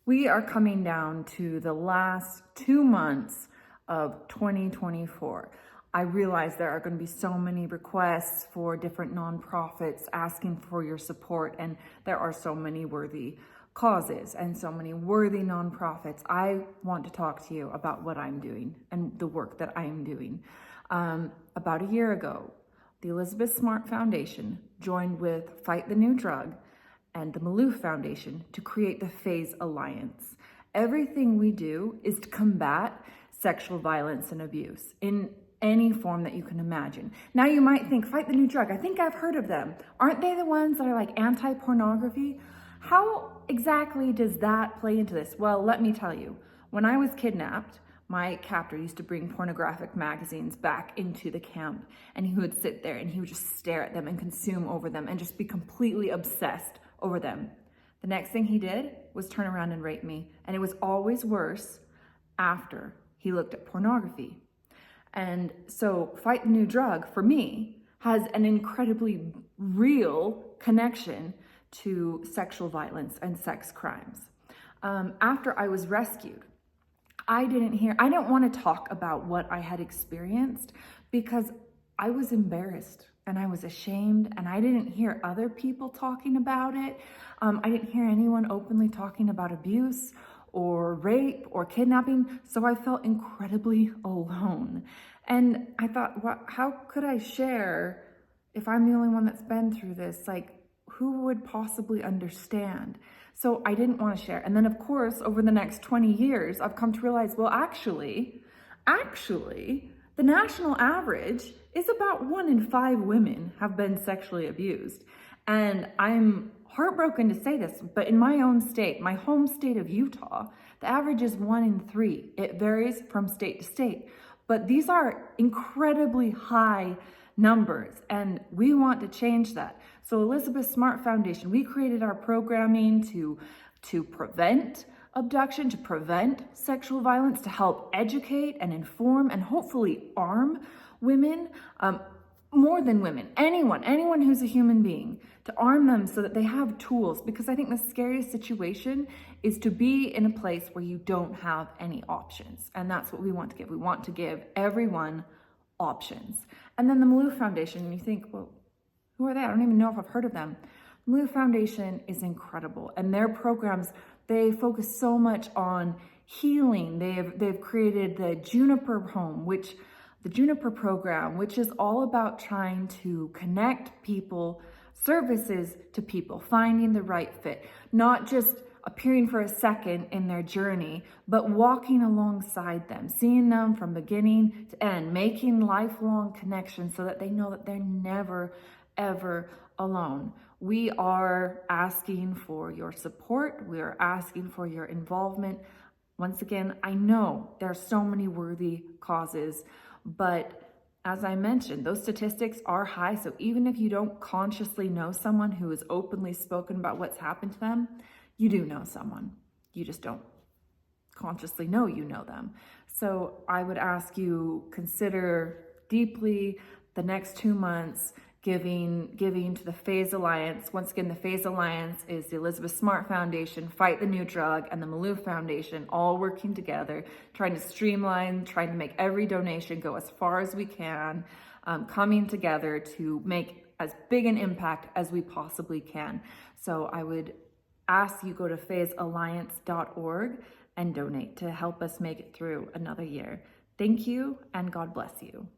We are coming down to the last 2 months of 2024. I realize there are going to be so many requests for different nonprofits asking for your support, and there are so many worthy causes and so many worthy nonprofits. I want to talk to you about what I'm doing and the work that I am doing. About a year ago, the Elizabeth Smart Foundation joined with Fight the New Drug and the Malouf Foundation to create the Phase Alliance. Everything we do is to combat sexual violence and abuse in any form that you can imagine. Now you might think, Fight the New Drug, I think I've heard of them. Aren't they the ones that are like anti-pornography? How exactly does that play into this? Well, let me tell you, when I was kidnapped, my captor used to bring pornographic magazines back into the camp, and he would sit there and he would just stare at them and consume over them and just be completely obsessed over them. The next thing he did was turn around and rape me, and it was always worse after he looked at pornography. And so Fight the New Drug, for me, has an incredibly real connection to sexual violence and sex crimes. After I was rescued, I didn't want to talk about what I had experienced because I was embarrassed and I was ashamed, and I didn't hear other people talking about it. I didn't hear anyone openly talking about abuse or rape or kidnapping, so I felt incredibly alone. And I thought, how could I share if I'm the only one that's been through this? Like, who would possibly understand? So I didn't want to share. And then, of course, over the next 20 years, I've come to realize, well, actually, the national average is about 1 in 5 women have been sexually abused. And I'm heartbroken to say this, but in my own state, my home state of Utah, the average is 1 in 3. It varies from state to state, but these are incredibly high numbers, and we want to change that. So Elizabeth Smart Foundation, we created our programming to prevent abduction, to prevent sexual violence, to help educate and inform and hopefully arm women, more than women, anyone who's a human being, to arm them so that they have tools. Because I think the scariest situation is to be in a place where you don't have any options. And that's what we want to give. We want to give everyone options. And then the Malouf Foundation, and you think, well, who are they? I don't even know if I've heard of them. The Malouf Foundation is incredible, and their programs, they focus so much on healing. They've created the Juniper Home, the Juniper program, which is all about trying to connect people, services to people, finding the right fit, not just appearing for a second in their journey, but walking alongside them, seeing them from beginning to end, making lifelong connections so that they know that they're never, ever alone. We are asking for your support. We are asking for your involvement. Once again, I know there are so many worthy causes, but as I mentioned, those statistics are high. So even if you don't consciously know someone who has openly spoken about what's happened to them, you do know someone. You just don't consciously know you know them. So I would ask you, consider deeply the next 2 months giving to the Phase Alliance. Once again, the Phase Alliance is the Elizabeth Smart Foundation, Fight the New Drug, and the Malouf Foundation, all working together, trying to streamline, trying to make every donation go as far as we can, coming together to make as big an impact as we possibly can. So I would ask you go to phasealliance.org and donate to help us make it through another year. Thank you, and God bless you.